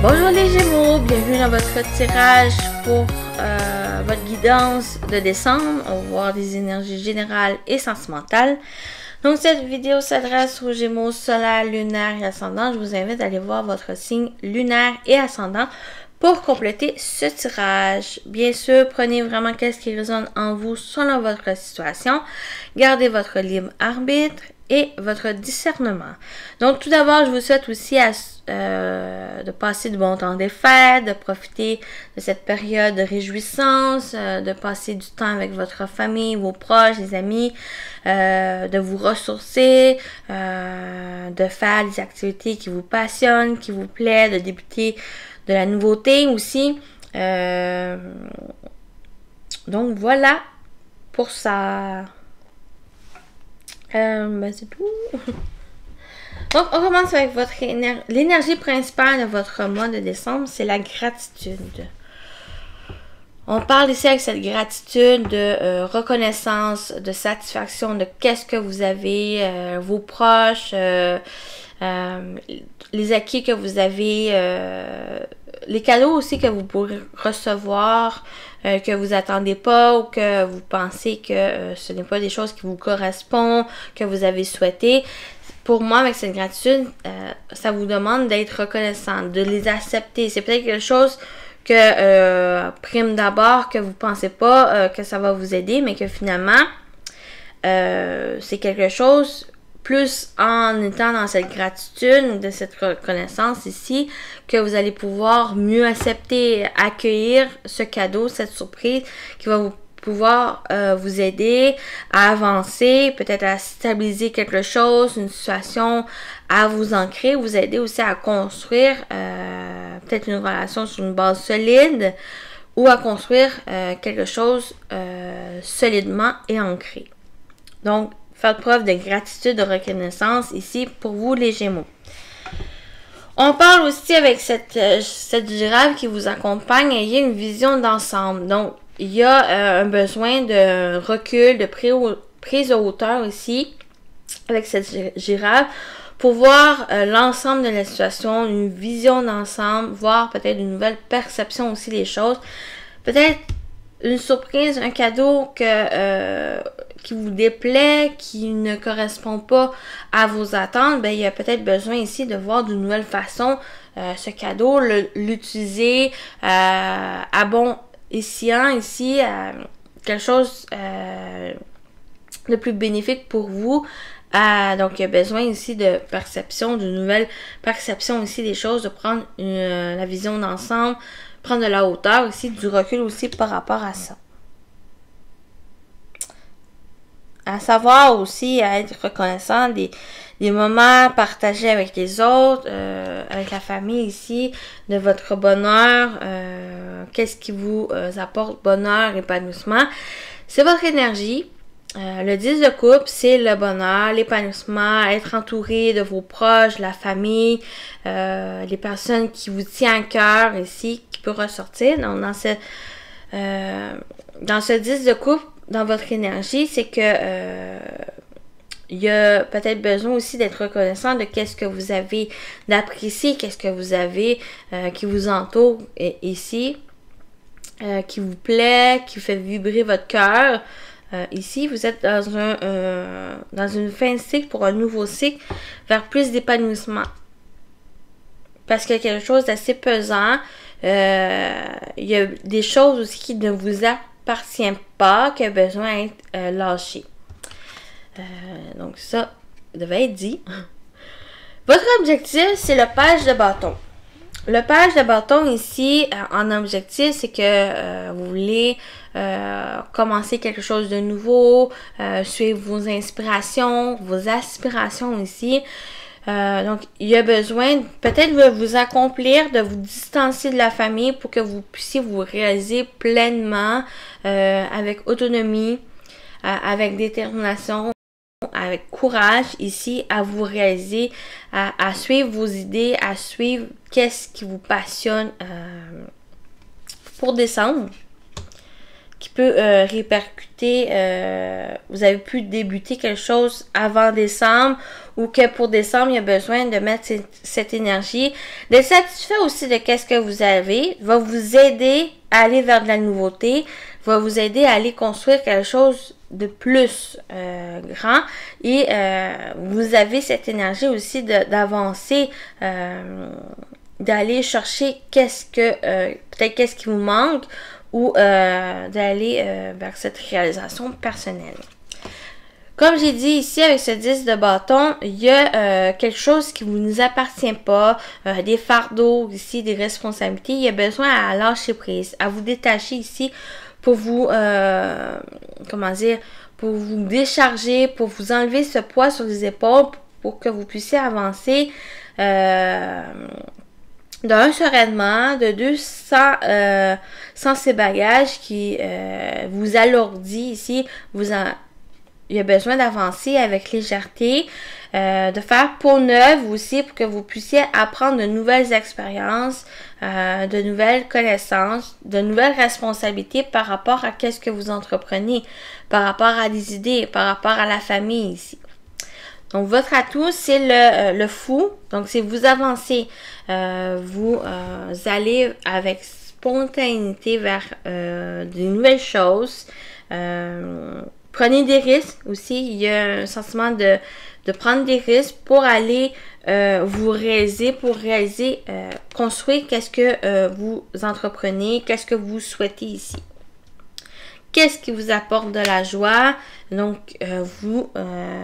Bonjour les Gémeaux, bienvenue dans votre tirage pour votre guidance de décembre. On va voir des énergies générales et sentimentales. Donc cette vidéo s'adresse aux Gémeaux solaire, lunaire et ascendant. Je vous invite à aller voir votre signe lunaire et ascendant pour compléter ce tirage. Bien sûr, prenez vraiment qu'est-ce qui résonne en vous selon votre situation. Gardez votre libre arbitre et votre discernement. Donc tout d'abord, je vous souhaite aussi de passer de bons temps des fêtes, de profiter de cette période de réjouissance, de passer du temps avec votre famille, vos proches, les amis, de vous ressourcer, de faire des activités qui vous passionnent, qui vous plaisent, de débuter de la nouveauté aussi. Donc voilà pour ça. C'est tout. Donc, on commence avec votre l'énergie principale de votre mois de décembre, c'est la gratitude. On parle ici avec cette gratitude de reconnaissance, de satisfaction de qu'est-ce que vous avez, vos proches, les acquis que vous avez, les cadeaux aussi que vous pourrez recevoir, que vous attendez pas ou que vous pensez que ce n'est pas des choses qui vous correspondent, que vous avez souhaité. Pour moi, avec cette gratitude, ça vous demande d'être reconnaissant, de les accepter. C'est peut-être quelque chose que, prime d'abord, que vous pensez pas que ça va vous aider, mais que finalement, c'est quelque chose, plus en étant dans cette gratitude, de cette reconnaissance ici, que vous allez pouvoir mieux accepter, accueillir ce cadeau, cette surprise qui va pouvoir vous aider à avancer, peut-être à stabiliser quelque chose, une situation, à vous ancrer, vous aider aussi à construire peut-être une relation sur une base solide ou à construire quelque chose solidement et ancré. Donc, faites preuve de gratitude, de reconnaissance ici pour vous les Gémeaux. On parle aussi avec cette girafe qui vous accompagne, ayez une vision d'ensemble. Donc, il y a un besoin de recul, de prise de hauteur ici, avec cette girafe, pour voir l'ensemble de la situation, une vision d'ensemble, voir peut-être une nouvelle perception aussi des choses. Peut-être une surprise, un cadeau qui vous déplaît, qui ne correspond pas à vos attentes, ben, il y a peut-être besoin ici de voir d'une nouvelle façon ce cadeau, l'utiliser à bon escient ici, quelque chose de plus bénéfique pour vous. Donc, il y a besoin ici de perception, d'une nouvelle perception ici des choses, de prendre la vision d'ensemble, prendre de la hauteur aussi, du recul aussi par rapport à ça. À savoir aussi, à être reconnaissant des moments partagés avec les autres, avec la famille ici, de votre bonheur, qu'est-ce qui vous apporte bonheur, épanouissement. C'est votre énergie. Le 10 de coupe, c'est le bonheur, l'épanouissement, être entouré de vos proches, la famille, les personnes qui vous tiennent à cœur ici, qui peut ressortir. Donc, dans ce 10 de coupe, dans votre énergie, c'est que il y a peut-être besoin aussi d'être reconnaissant de qu'est-ce que vous avez, d'apprécier qu'est-ce que vous avez qui vous entoure ici, qui vous plaît, qui fait vibrer votre cœur. Ici, vous êtes dans une fin de cycle pour un nouveau cycle vers plus d'épanouissement. Parce qu'il y a quelque chose d'assez pesant. Il y a des choses aussi qui ne vous appartiennent pas, qui a besoin d'être lâché. Donc ça devait être dit. Votre objectif, c'est le page de bâton. Le page de bâton ici, en objectif, c'est que vous voulez commencer quelque chose de nouveau, suivre vos inspirations, vos aspirations ici. Donc, il y a besoin peut-être de vous accomplir, de vous distancier de la famille pour que vous puissiez vous réaliser pleinement, avec autonomie, avec détermination, avec courage ici, à vous réaliser, à suivre vos idées, à suivre qu'est-ce qui vous passionne pour décembre. qui peut répercuter, vous avez pu débuter quelque chose avant décembre ou que pour décembre, il y a besoin de mettre cette énergie. D'être satisfait aussi de qu'est-ce que vous avez va vous aider à aller vers de la nouveauté, va vous aider à aller construire quelque chose de plus grand et vous avez cette énergie aussi d'avancer, d'aller chercher peut-être qu'est-ce qui vous manque ou d'aller vers cette réalisation personnelle. Comme j'ai dit ici avec ce 10 de bâton, il y a quelque chose qui ne vous appartient pas, des fardeaux ici, des responsabilités. Il y a besoin à lâcher prise, à vous détacher ici pour vous, pour vous décharger, pour vous enlever ce poids sur les épaules, pour que vous puissiez avancer d'un sereinement, de deux sans ces bagages qui vous alourdit ici, il y a besoin d'avancer avec légèreté, de faire peau neuve aussi pour que vous puissiez apprendre de nouvelles expériences, de nouvelles connaissances, de nouvelles responsabilités par rapport à qu'est-ce que vous entreprenez, par rapport à des idées, par rapport à la famille ici. Donc, votre atout, c'est le fou. Donc, c'est vous avancez. Vous allez avec spontanéité vers de nouvelles choses. Prenez des risques aussi. Il y a un sentiment de prendre des risques pour aller vous réaliser, construire qu'est-ce que vous entreprenez, qu'est-ce que vous souhaitez ici. Qu'est-ce qui vous apporte de la joie? Donc, vous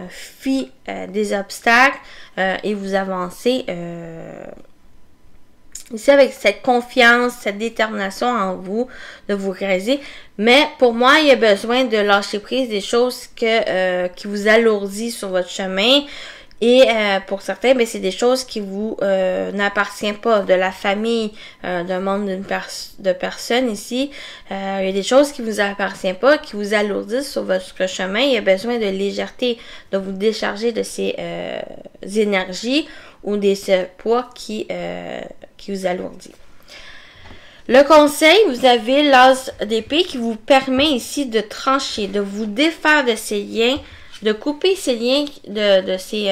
fuyez des obstacles et vous avancez ici avec cette confiance, cette détermination en vous de vous réaliser. Mais pour moi, il y a besoin de lâcher prise des choses qui vous alourdissent sur votre chemin. Et pour certains, c'est des choses qui vous n'appartiennent pas, de la famille, d'un monde de personnes ici. Il y a des choses qui vous appartiennent pas, qui vous alourdissent sur votre chemin. Il y a besoin de légèreté, de vous décharger de ces énergies ou de ce poids qui vous alourdit. Le conseil, vous avez l'as d'épée qui vous permet ici de trancher, de vous défaire de ces liens, de couper ces liens de ces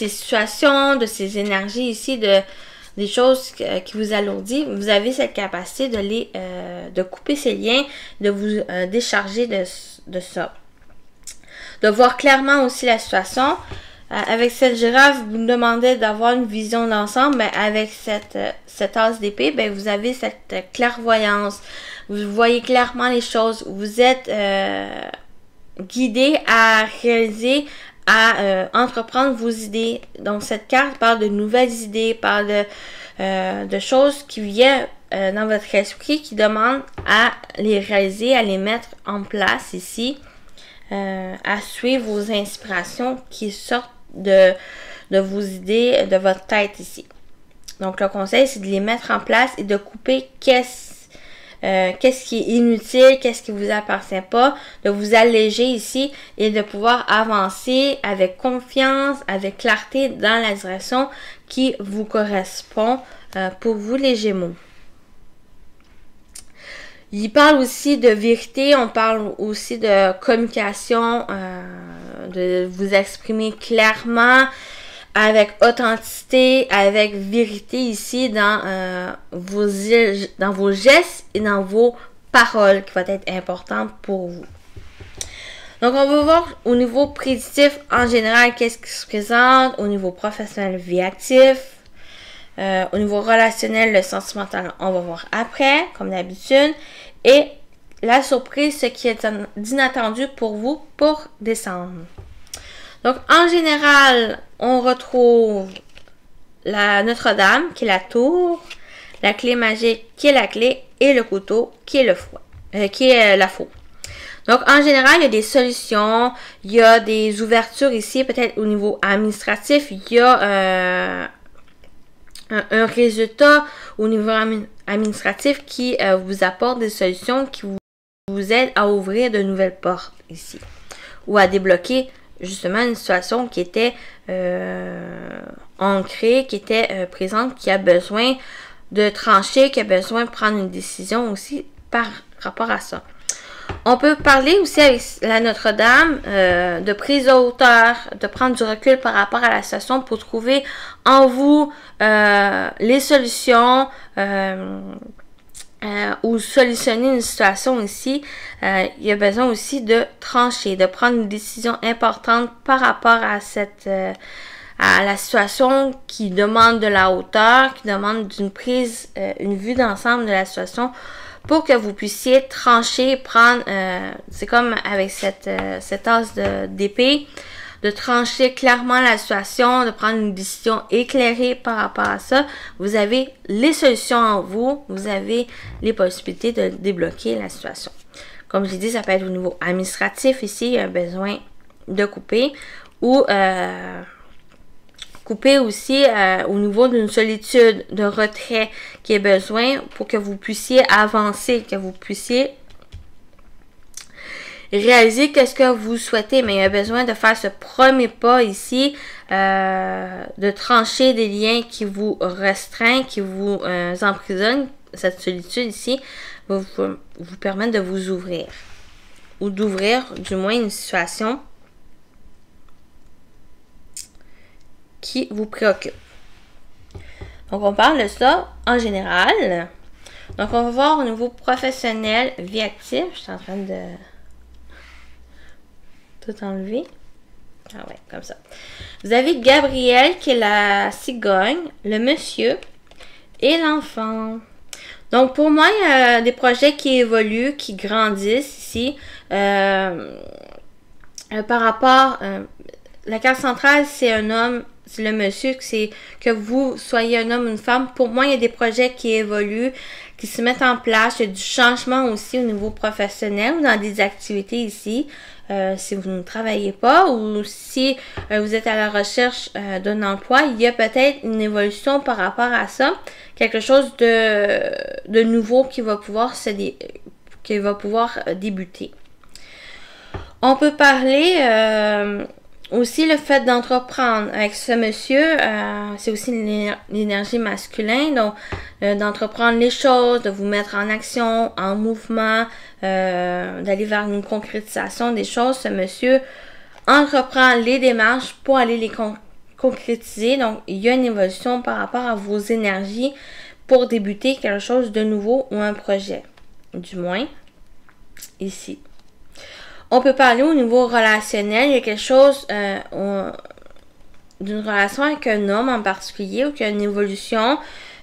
situations, de ces énergies ici, des choses qui vous alourdissent. Vous avez cette capacité de couper ces liens, de vous décharger de ça. De voir clairement aussi la situation. Avec cette girafe, vous me demandez d'avoir une vision d'ensemble, mais avec cette as d'épée, vous avez cette clairvoyance. Vous voyez clairement les choses. Vous êtes guidé à réaliser, à entreprendre vos idées. Donc, cette carte parle de nouvelles idées, parle de choses qui viennent dans votre esprit, qui demandent à les réaliser, à les mettre en place ici, à suivre vos inspirations qui sortent de vos idées, de votre tête ici. Donc, le conseil, c'est de les mettre en place et de couper qu'est-ce qui est inutile, qu'est-ce qui vous appartient pas, de vous alléger ici et de pouvoir avancer avec confiance, avec clarté dans la direction qui vous correspond pour vous les Gémeaux. Il parle aussi de vérité, on parle aussi de communication, de vous exprimer clairement, avec authenticité, avec vérité ici dans vos gestes et dans vos paroles qui vont être importantes pour vous. Donc, on va voir au niveau prédictif en général qu'est-ce qui se présente, au niveau professionnel, vie active, au niveau relationnel, le sentimental, on va voir après, comme d'habitude. Et la surprise, ce qui est d'inattendu pour vous pour décembre. Donc, en général, on retrouve la Notre-Dame, qui est la tour, la clé magique, qui est la clé, et le couteau, qui est la faux. Donc, en général, il y a des solutions, il y a des ouvertures ici, peut-être au niveau administratif, il y a un résultat au niveau administratif qui vous apporte des solutions qui vous aident à ouvrir de nouvelles portes ici. Ou à débloquer justement une situation qui était ancrée, qui était présente, qui a besoin de trancher, qui a besoin de prendre une décision aussi par rapport à ça. On peut parler aussi avec la Notre-Dame de prise de hauteur, de prendre du recul par rapport à la situation pour trouver en vous les solutions ou solutionner une situation ici. Il y a besoin aussi de trancher, de prendre une décision importante par rapport à à la situation qui demande de la hauteur, qui demande d'une prise, une vue d'ensemble de la situation pour que vous puissiez trancher, prendre, c'est comme avec cette as d'épée, de trancher clairement la situation, de prendre une décision éclairée par rapport à ça. Vous avez les solutions en vous, vous avez les possibilités de débloquer la situation. Comme j'ai dit, ça peut être au niveau administratif ici, il y a un besoin de couper ou couper aussi au niveau d'une solitude, de retrait qui est besoin pour que vous puissiez avancer, que vous puissiez réaliser qu'est-ce que vous souhaitez. Mais il y a besoin de faire ce premier pas ici, de trancher des liens qui vous restreignent, qui vous emprisonnent. Cette solitude ici va vous permettre de vous ouvrir ou d'ouvrir du moins une situation qui vous préoccupe. Donc, on parle de ça en général. Donc, on va voir au niveau professionnel, vie active. Je suis en train de tout enlever. Ah ouais, comme ça. Vous avez Gabriel qui est la cigogne, le monsieur et l'enfant. Donc, pour moi, il y a des projets qui évoluent, qui grandissent ici. Par rapport, la carte centrale, c'est un homme. C'est le monsieur, c'est que vous soyez un homme ou une femme. Pour moi, il y a des projets qui évoluent, qui se mettent en place. Il y a du changement aussi au niveau professionnel ou dans des activités ici. Si vous ne travaillez pas ou si vous êtes à la recherche d'un emploi, il y a peut-être une évolution par rapport à ça. Quelque chose de nouveau qui va pouvoir débuter. On peut parler... aussi, le fait d'entreprendre avec ce monsieur, c'est aussi l'énergie masculine, donc d'entreprendre les choses, de vous mettre en action, en mouvement, d'aller vers une concrétisation des choses. Ce monsieur entreprend les démarches pour aller les concrétiser. Donc, il y a une évolution par rapport à vos énergies pour débuter quelque chose de nouveau ou un projet, du moins ici. On peut parler au niveau relationnel, il y a quelque chose d'une relation avec un homme en particulier ou qu'il y a une évolution.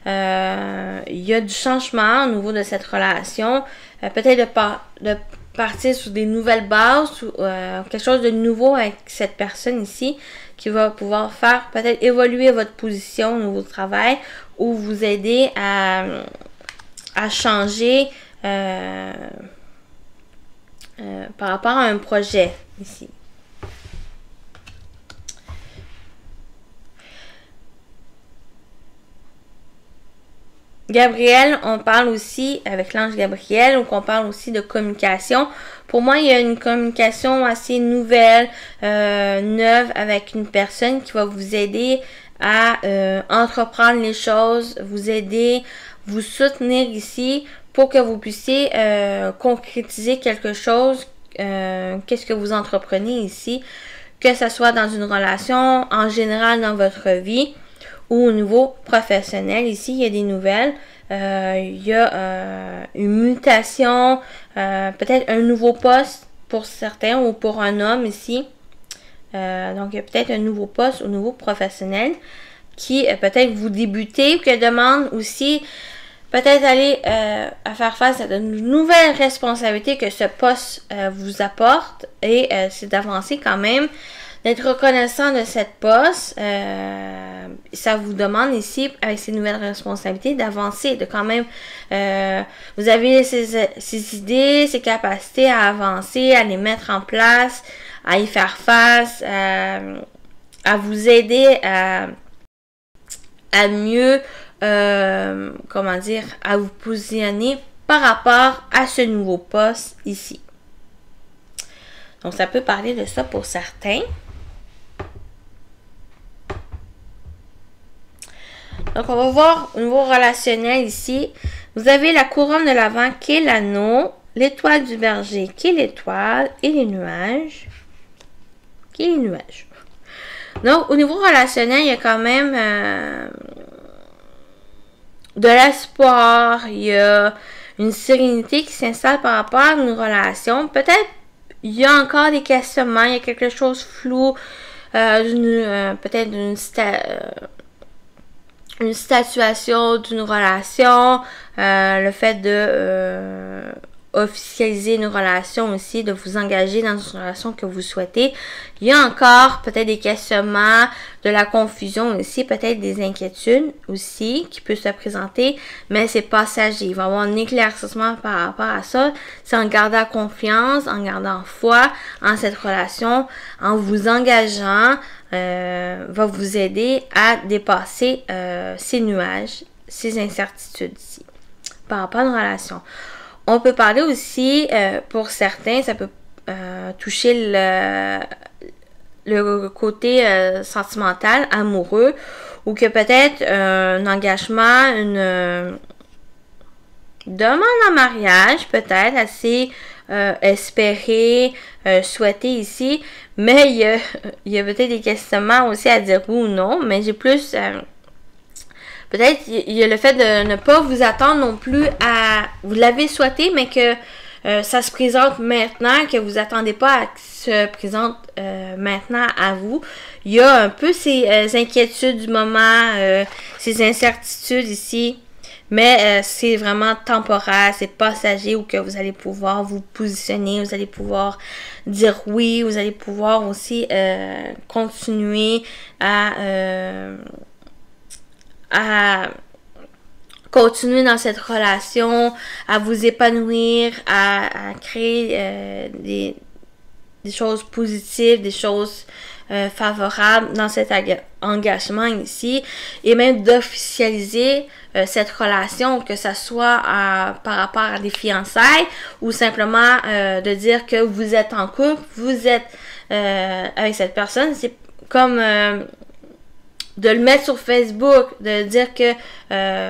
Il y a du changement au niveau de cette relation. Peut-être de partir sur des nouvelles bases ou quelque chose de nouveau avec cette personne ici qui va pouvoir faire peut-être évoluer votre position au niveau du travail ou vous aider à changer par rapport à un projet ici. Gabriel, on parle aussi avec l'ange Gabriel, donc on parle aussi de communication. Pour moi, il y a une communication assez nouvelle, neuve avec une personne qui va vous aider à entreprendre les choses, vous aider, vous soutenir ici pour que vous puissiez concrétiser quelque chose. Qu'est-ce que vous entreprenez ici, que ce soit dans une relation, en général dans votre vie ou au niveau professionnel. Ici, il y a des nouvelles. Il y a une mutation, peut-être un nouveau poste pour certains ou pour un homme ici. Donc, il y a peut-être un nouveau poste au niveau professionnel qui peut-être vous débutez ou qui demande aussi peut-être aller à faire face à de nouvelles responsabilités que ce poste vous apporte et c'est d'avancer quand même, d'être reconnaissant de cette poste. Ça vous demande ici, avec ces nouvelles responsabilités, d'avancer, de quand même, vous avez ces idées, ces capacités à avancer, à les mettre en place, à y faire face, à vous aider à mieux comment dire, à vous positionner par rapport à ce nouveau poste ici. Donc, ça peut parler de ça pour certains. Donc, on va voir au niveau relationnel ici. Vous avez la couronne de l'Avent qui est l'anneau. l'étoile du berger qui est l'étoile et les nuages qui est les nuages. Donc, au niveau relationnel, il y a quand même de l'espoir, il y a une sérénité qui s'installe par rapport à une relation. Peut-être il y a encore des questionnements, il y a quelque chose de flou, peut-être une statuation d'une relation, le fait de officialiser une relation aussi, de vous engager dans une relation que vous souhaitez. Il y a encore peut-être des questionnements, de la confusion aussi, peut-être des inquiétudes aussi qui peuvent se présenter, mais c'est passager. Il va y avoir un éclaircissement par rapport à ça. C'est en gardant confiance, en gardant foi en cette relation, en vous engageant, va vous aider à dépasser ces nuages, ces incertitudes ici par rapport à une relation. On peut parler aussi, pour certains, ça peut toucher le côté sentimental, amoureux, ou que peut-être un engagement, une demande en mariage, peut-être assez espérée, souhaitée ici, mais il y a peut-être des questionnements aussi à dire oui ou non, mais j'ai plus... peut-être il y a le fait de ne pas vous attendre non plus à... Vous l'avez souhaité, mais que ça se présente maintenant, que vous attendez pas à que se présente maintenant à vous. Il y a un peu ces inquiétudes du moment, ces incertitudes ici, mais c'est vraiment temporaire, c'est passager, où que vous allez pouvoir vous positionner, vous allez pouvoir dire oui, vous allez pouvoir aussi continuer à continuer dans cette relation, à vous épanouir, à créer des choses positives, des choses favorables dans cet engagement ici, et même d'officialiser cette relation, que ce soit par rapport à des fiançailles, ou simplement de dire que vous êtes en couple, vous êtes avec cette personne. C'est comme... de le mettre sur Facebook, de dire que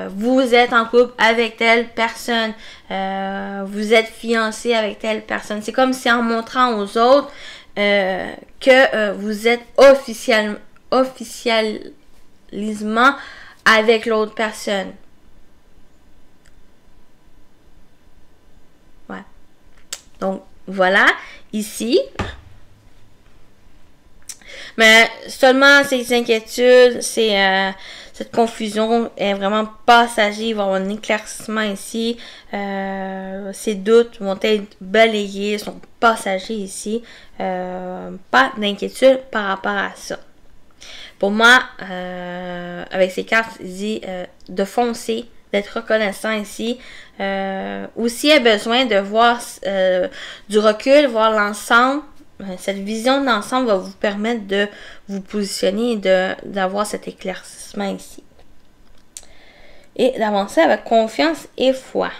vous êtes en couple avec telle personne, vous êtes fiancé avec telle personne. C'est comme si en montrant aux autres que vous êtes officialisement avec l'autre personne. Ouais. Donc, voilà, ici... Mais seulement ces inquiétudes, cette confusion est vraiment passager. Il va y avoir un éclaircissement ici. Ces doutes vont être balayés, sont passagers ici. Pas d'inquiétude par rapport à ça. Pour moi, avec ces cartes, il dit de foncer, d'être reconnaissant ici. Aussi, il y a besoin de voir du recul, voir l'ensemble. Cette vision d'ensemble va vous permettre de vous positionner et d'avoir cet éclaircissement ici. Et d'avancer avec confiance et foi.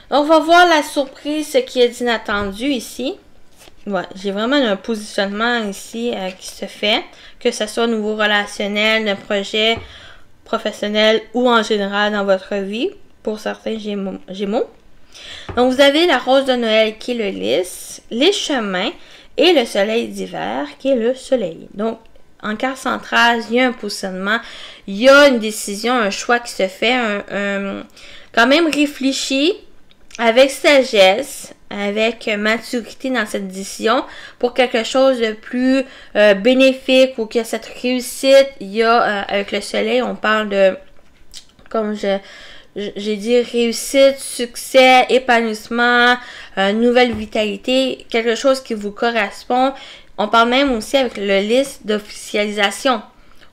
On va voir la surprise, ce qui est inattendu ici. Ouais, j'ai vraiment un positionnement ici qui se fait, que ce soit au niveau relationnel, d'un projet professionnel ou en général dans votre vie, pour certains Gémeaux. Donc, vous avez la rose de Noël qui est le lys, les chemins et le soleil d'hiver qui est le soleil. Donc, en carte centrale, il y a un positionnement, il y a une décision, un choix qui se fait, quand même réfléchi, avec sagesse, avec maturité dans cette décision pour quelque chose de plus bénéfique, ou que cette réussite, il y a, avec le soleil, on parle de, comme j'ai dit, réussite, succès, épanouissement, nouvelle vitalité, quelque chose qui vous correspond. On parle même aussi avec le lys d'officialisation.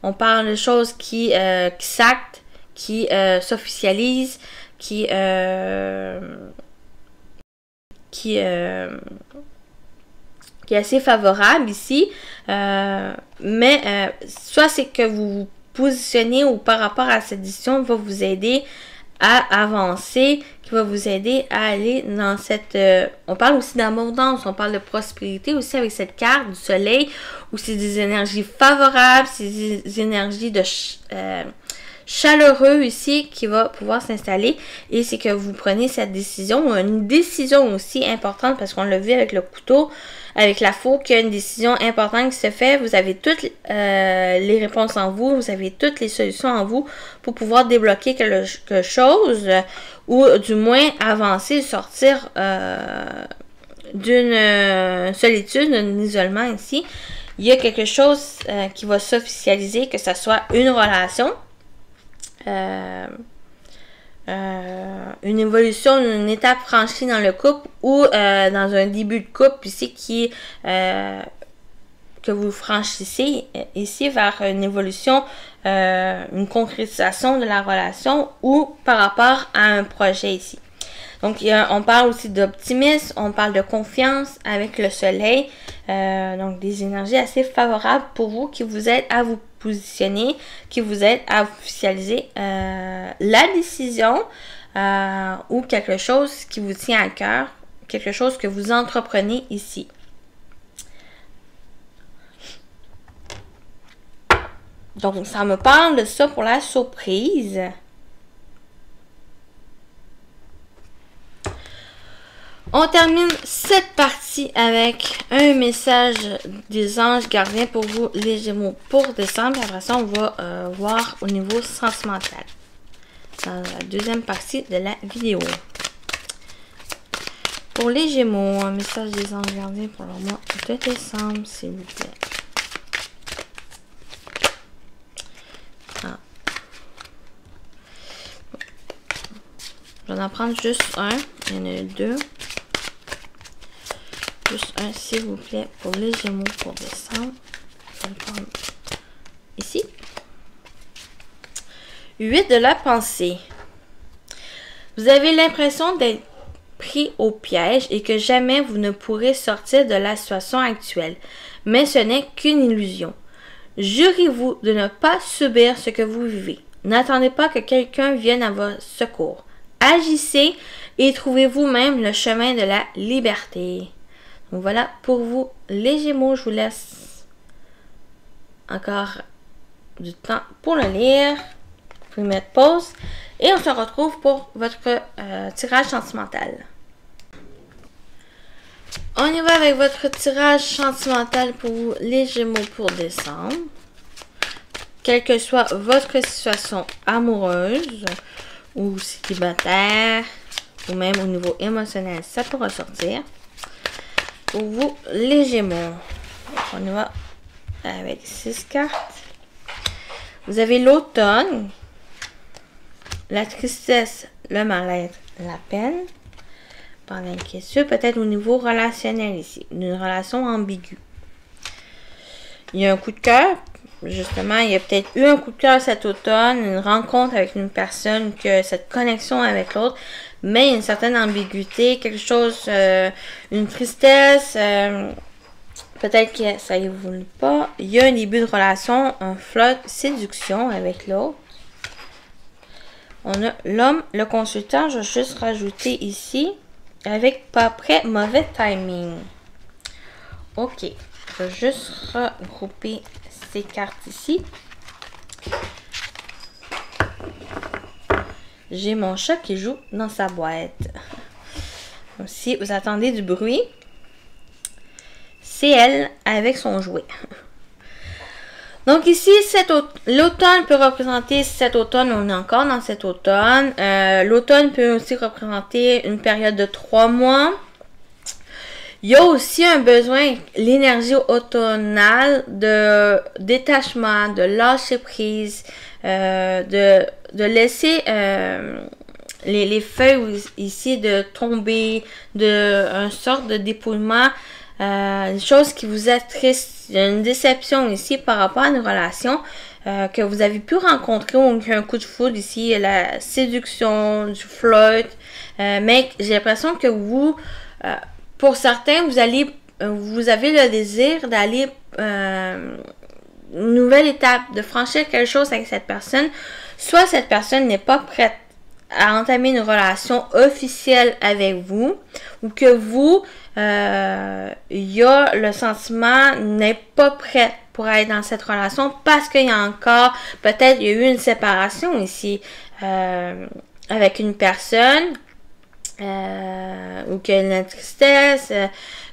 On parle de choses qui s'actent, qui s'officialisent, qui est assez favorable ici. Mais soit c'est que vous vous positionnez, ou par rapport à cette décision va vous aider à avancer, qui va vous aider à aller dans cette... on parle aussi d'abondance, on parle de prospérité aussi avec cette carte du soleil, où c'est des énergies favorables, c'est des énergies de chaleureux ici qui va pouvoir s'installer et c'est que vous prenez cette décision, une décision aussi importante parce qu'on l'a vu avec le couteau, avec la faux, qu'il y a une décision importante qui se fait. Vous avez toutes les réponses en vous, vous avez toutes les solutions en vous pour pouvoir débloquer quelque chose ou du moins avancer, sortir d'une solitude, d'un isolement ici. Il y a quelque chose qui va s'officialiser, que ce soit une relation, une évolution, une étape franchie dans le couple ou dans un début de couple ici que vous franchissez ici vers une évolution, une concrétisation de la relation ou par rapport à un projet ici. Donc, on parle aussi d'optimisme, on parle de confiance avec le soleil. Donc, des énergies assez favorables pour vous qui vous aident à vous positionner, qui vous aident à officialiser la décision ou quelque chose qui vous tient à cœur, quelque chose que vous entreprenez ici. Donc, ça me parle de ça pour la surprise. On termine cette partie avec un message des anges gardiens pour vous, les Gémeaux, pour décembre. Après ça, on va voir au niveau sentimental dans la deuxième partie de la vidéo. Pour les Gémeaux, un message des anges gardiens pour le mois de décembre, s'il vous plaît. Je vais en prendre juste un. Il y en a deux. Juste un, s'il vous plaît, pour les Gémeaux pour décembre. Je vais le prendre ici. 8 de la pensée. Vous avez l'impression d'être pris au piège et que jamais vous ne pourrez sortir de la situation actuelle. Mais ce n'est qu'une illusion. Jurez-vous de ne pas subir ce que vous vivez. N'attendez pas que quelqu'un vienne à votre secours. Agissez et trouvez vous-même le chemin de la liberté. Donc voilà pour vous les Gémeaux. Je vous laisse encore du temps pour le lire. Vous pouvez mettre pause. Et on se retrouve pour votre tirage sentimental. On y va avec votre tirage sentimental pour vous les Gémeaux pour décembre. Quelle que soit votre situation amoureuse ou célibataire ou même au niveau émotionnel, ça peut ressortir. Pour vous, les Gémeaux, on y va avec 6 cartes. Vous avez l'automne, la tristesse, le mal-être, la peine, par l'inquiétude, peut-être au niveau relationnel ici, une relation ambiguë. Il y a un coup de cœur, justement, il y a peut-être eu un coup de cœur cet automne, une rencontre avec une personne, que cette connexion avec l'autre, mais il y a une certaine ambiguïté, quelque chose, une tristesse, peut-être que ça évolue pas. Il y a un début de relation, un flot, séduction avec l'autre. On a l'homme, le consultant, je vais juste rajouter ici, avec pas prêt, mauvais timing. Ok, je vais juste regrouper ces cartes ici. J'ai mon chat qui joue dans sa boîte. Donc, si vous attendez du bruit, c'est elle avec son jouet. Donc ici, l'automne peut représenter cet automne, on est encore dans cet automne. L'automne peut aussi représenter une période de 3 mois. Il y a aussi un besoin, l'énergie automnale de détachement, de lâcher prise, de laisser les feuilles ici de tomber, une sorte de dépouillement, une chose qui vous attriste, une déception ici par rapport à une relation que vous avez pu rencontrer ou un coup de foudre ici, la séduction, du flirt, mais j'ai l'impression que vous, pour certains, vous avez le désir d'aller une nouvelle étape, de franchir quelque chose avec cette personne. Soit cette personne n'est pas prête à entamer une relation officielle avec vous, ou que vous, il y a le sentiment n'est pas prêt pour être dans cette relation parce qu'il y a encore, peut-être il y a eu une séparation ici avec une personne ou qu'il y a une tristesse,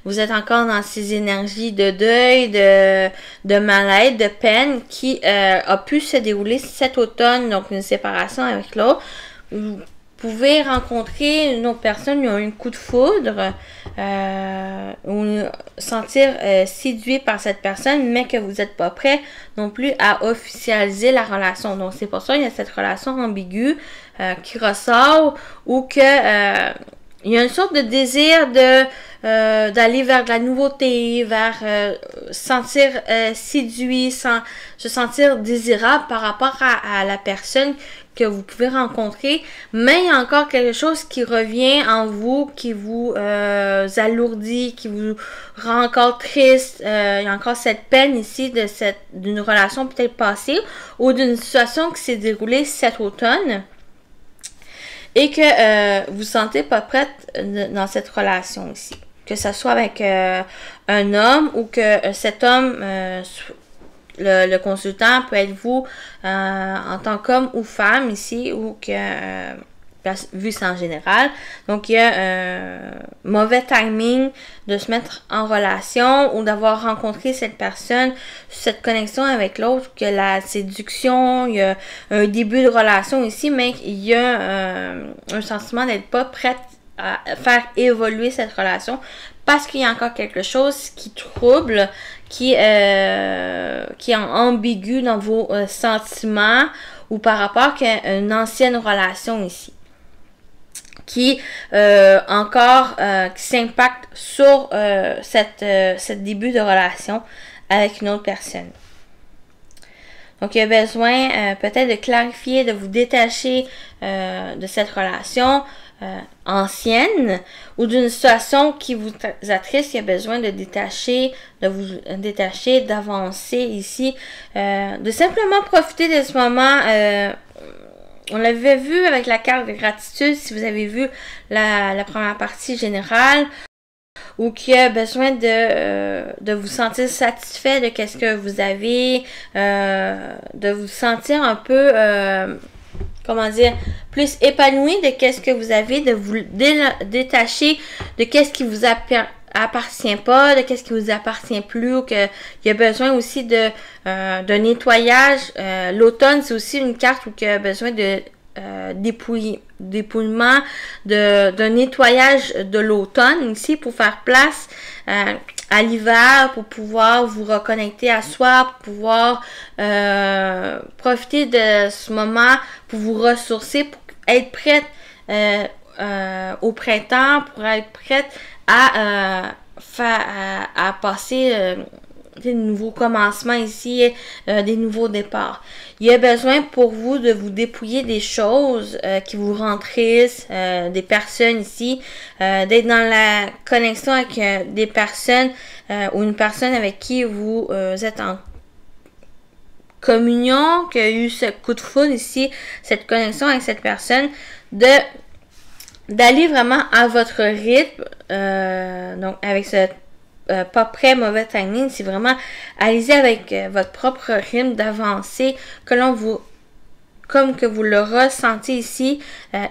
vous êtes encore dans ces énergies de deuil, de mal-être, de peine qui a pu se dérouler cet automne, donc une séparation avec l'autre. Vous pouvez rencontrer une autre personne, qui a un coup de foudre, ou sentir séduit par cette personne, mais que vous n'êtes pas prêt non plus à officialiser la relation. Donc c'est pour ça qu'il y a cette relation ambiguë qui ressort, ou que il y a une sorte de désir d'aller vers de la nouveauté, vers sentir séduit, se sentir désirable par rapport à la personne que vous pouvez rencontrer, mais il y a encore quelque chose qui revient en vous, qui vous alourdit, qui vous rend encore triste. Il y a encore cette peine ici d'une relation peut-être passée ou d'une situation qui s'est déroulée cet automne et que vous ne sentez pas prête dans cette relation ici. Que ce soit avec un homme ou que cet homme le consultant peut être vous en tant qu'homme ou femme ici, ou que vu c'est en général. Donc il y a un mauvais timing de se mettre en relation ou d'avoir rencontré cette personne, cette connexion avec l'autre, que la séduction, il y a un début de relation ici, mais il y a un sentiment d'être pas prête à faire évoluer cette relation parce qu'il y a encore quelque chose qui trouble, qui est ambigu dans vos sentiments ou par rapport à une ancienne relation ici qui encore qui s'impacte sur cette début de relation avec une autre personne. Donc, il y a besoin peut-être de clarifier, de vous détacher de cette relation ancienne ou d'une situation qui vous attriste. Il y a besoin de vous détacher, d'avancer ici, de simplement profiter de ce moment. On l'avait vu avec la carte de gratitude, si vous avez vu la première partie générale, ou qui a besoin de vous sentir satisfait de qu'est-ce que vous avez, de vous sentir un peu, comment dire, plus épanoui de qu'est-ce que vous avez, de vous détacher de qu'est-ce qui vous appartient pas, de qu'est-ce qui vous appartient plus, ou qu'il y a besoin aussi de nettoyage. L'automne, c'est aussi une carte où il y a besoin de dépouillement, de nettoyage de l'automne ici pour faire place à l'hiver, pour pouvoir vous reconnecter à soi, pour pouvoir profiter de ce moment, pour vous ressourcer, pour être prête au printemps, pour être prête à passer des nouveaux commencements ici, des nouveaux départs. Il y a besoin pour vous de vous dépouiller des choses qui vous rendent triste, des personnes ici, d'être dans la connexion avec des personnes ou une personne avec qui vous êtes en communion, qui a eu ce coup de foudre ici, cette connexion avec cette personne, d'aller vraiment à votre rythme, donc avec ce pas prêt, mauvais timing, c'est vraiment allez-y avec votre propre rythme d'avancer, comme que vous le ressentez ici,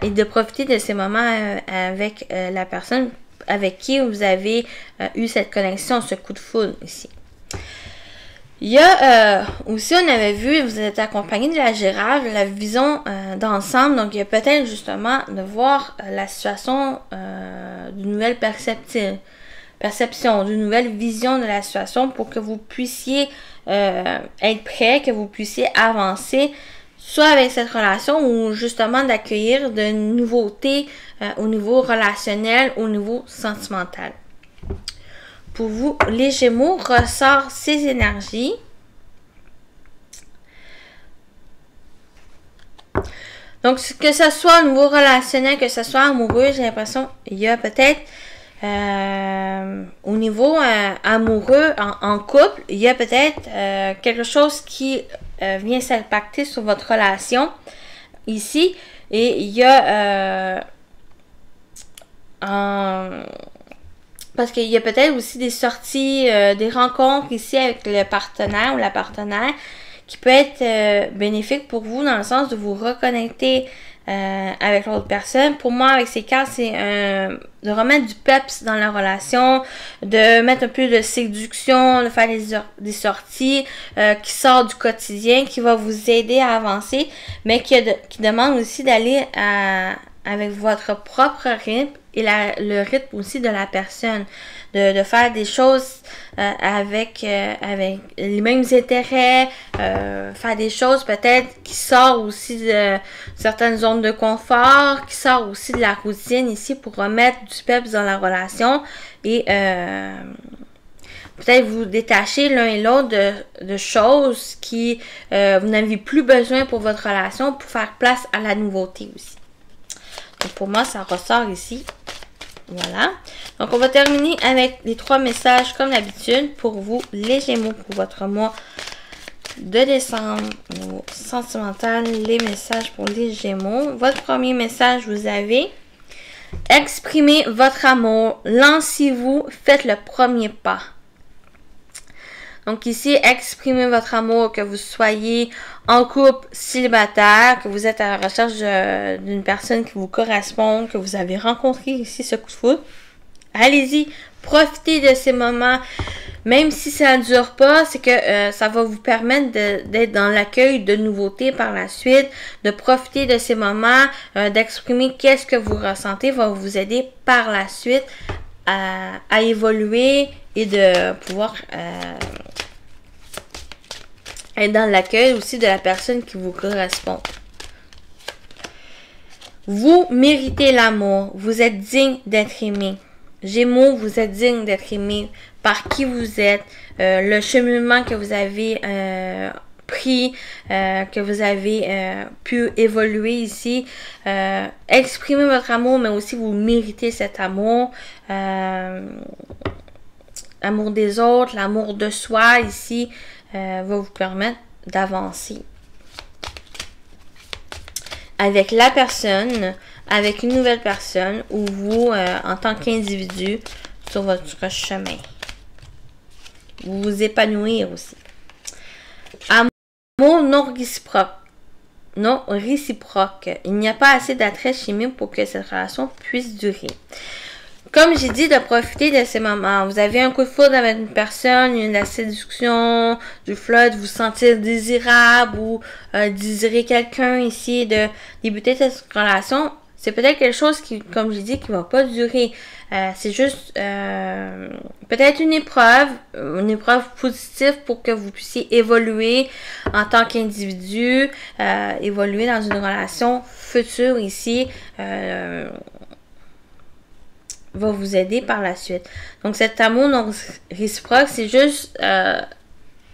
et de profiter de ces moments avec la personne avec qui vous avez eu cette connexion, ce coup de foudre ici. Il y a aussi, on avait vu, vous êtes accompagné de la girafe, la vision d'ensemble, donc il y a peut-être justement de voir la situation d'une nouvelle perception, d'une nouvelle vision de la situation pour que vous puissiez être prêt, que vous puissiez avancer, soit avec cette relation ou justement d'accueillir de nouveautés au niveau relationnel, au niveau sentimental. Pour vous, les Gémeaux, ressort ces énergies. Donc, que ce soit au niveau relationnel, que ce soit amoureux, j'ai l'impression qu'il y a peut-être au niveau amoureux, en couple, il y a peut-être quelque chose qui vient s'impacter sur votre relation ici. Et il y a Parce qu'il y a peut-être aussi des sorties, des rencontres ici avec le partenaire ou la partenaire qui peut être bénéfique pour vous dans le sens de vous reconnecter avec l'autre personne. Pour moi, avec ces cartes, c'est de remettre du peps dans la relation, de mettre un peu de séduction, de faire des sorties qui sortent du quotidien, qui va vous aider à avancer, mais qui demande aussi d'aller avec votre propre rythme et le rythme aussi de la personne. De faire des choses avec les mêmes intérêts, faire des choses peut-être qui sortent aussi de certaines zones de confort, qui sortent aussi de la routine ici pour remettre du peps dans la relation et peut-être vous détacher l'un et l'autre de choses qui vous n'avez plus besoin pour votre relation pour faire place à la nouveauté aussi. Donc pour moi, ça ressort ici. Voilà. Donc, on va terminer avec les 3 messages comme d'habitude pour vous, les Gémeaux, pour votre mois de décembre. Niveau sentimental, les messages pour les Gémeaux. Votre premier message, vous avez exprimez votre amour, lancez-vous, faites le premier pas. Donc ici, exprimez votre amour, que vous soyez en couple, célibataire, que vous êtes à la recherche d'une personne qui vous correspond, que vous avez rencontré ici ce coup de foudre. Allez-y, profitez de ces moments, même si ça ne dure pas, c'est que ça va vous permettre d'être dans l'accueil de nouveautés par la suite, de profiter de ces moments, d'exprimer qu'est-ce que vous ressentez, va vous aider par la suite à évoluer et de pouvoir être dans l'accueil aussi de la personne qui vous correspond. Vous méritez l'amour. Vous êtes digne d'être aimé. Gémeaux, vous êtes digne d'être aimé par qui vous êtes. Le cheminement que vous avez pris, que vous avez pu évoluer ici. Exprimez votre amour, mais aussi vous méritez cet amour. L'amour des autres, l'amour de soi ici va vous permettre d'avancer avec la personne, avec une nouvelle personne ou vous en tant qu'individu sur votre chemin. Vous vous épanouir aussi. Amour non réciproque. Non réciproque. Il n'y a pas assez d'attrait chimique pour que cette relation puisse durer. Comme j'ai dit, de profiter de ces moments. Vous avez un coup de foudre avec une personne, il y a de la séduction, du flotte, vous sentir désirable ou désirer quelqu'un ici, de débuter cette relation. C'est peut-être quelque chose qui, comme j'ai dit, qui va pas durer. C'est juste peut-être une épreuve positive pour que vous puissiez évoluer en tant qu'individu, évoluer dans une relation future ici. Va vous aider par la suite. Donc, cet amour non réciproque, c'est juste,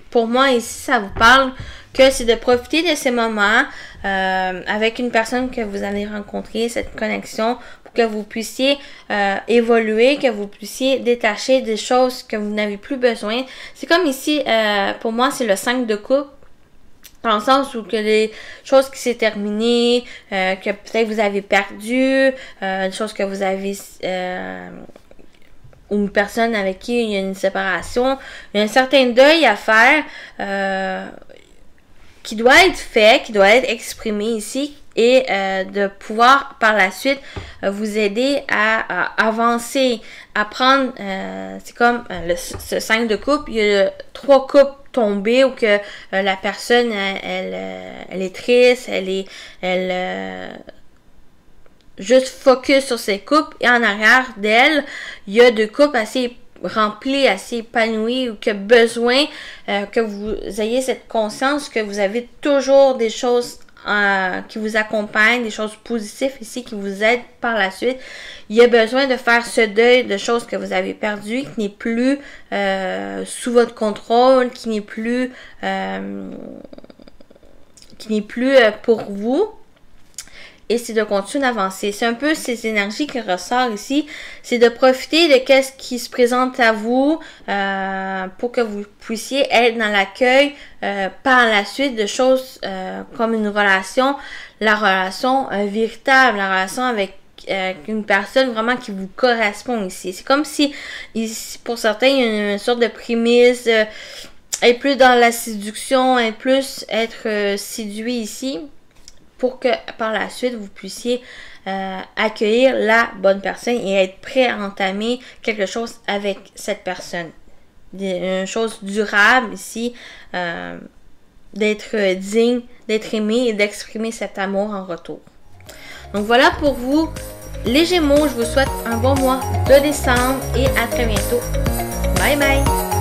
pour moi ici, ça vous parle que c'est de profiter de ces moments avec une personne que vous allez rencontrer, cette connexion, pour que vous puissiez évoluer, que vous puissiez détacher des choses que vous n'avez plus besoin. C'est comme ici, pour moi, c'est le 5 de coupe. Dans le sens où que les choses qui s'est terminées, que peut-être vous avez perdu, des choses que vous avez ou une personne avec qui il y a une séparation, il y a un certain deuil à faire qui doit être fait, qui doit être exprimé ici et de pouvoir par la suite vous aider à avancer, à prendre, c'est comme ce 5 de coupe, il y a 3 coupes tombées où que la personne elle est triste, elle juste focus sur ses coupes et en arrière d'elle il y a 2 coupes assez remplies, assez épanouies ou qui a besoin que vous ayez cette conscience que vous avez toujours des choses qui vous accompagnent, des choses positives ici qui vous aident par la suite. Il y a besoin de faire ce deuil de choses que vous avez perdues, qui n'est plus sous votre contrôle, qui n'est plus pour vous. Et c'est de continuer d'avancer. C'est un peu ces énergies qui ressortent ici. C'est de profiter de ce qui se présente à vous pour que vous puissiez être dans l'accueil par la suite de choses comme une relation, la relation véritable, la relation avec une personne vraiment qui vous correspond ici. C'est comme si, ici, pour certains, il y a une sorte de prémisse, être plus dans la séduction, être séduit ici, pour que par la suite, vous puissiez accueillir la bonne personne et être prêt à entamer quelque chose avec cette personne. Une chose durable ici, d'être digne, d'être aimé et d'exprimer cet amour en retour. Donc voilà pour vous, les Gémeaux. Je vous souhaite un bon mois de décembre et à très bientôt. Bye bye!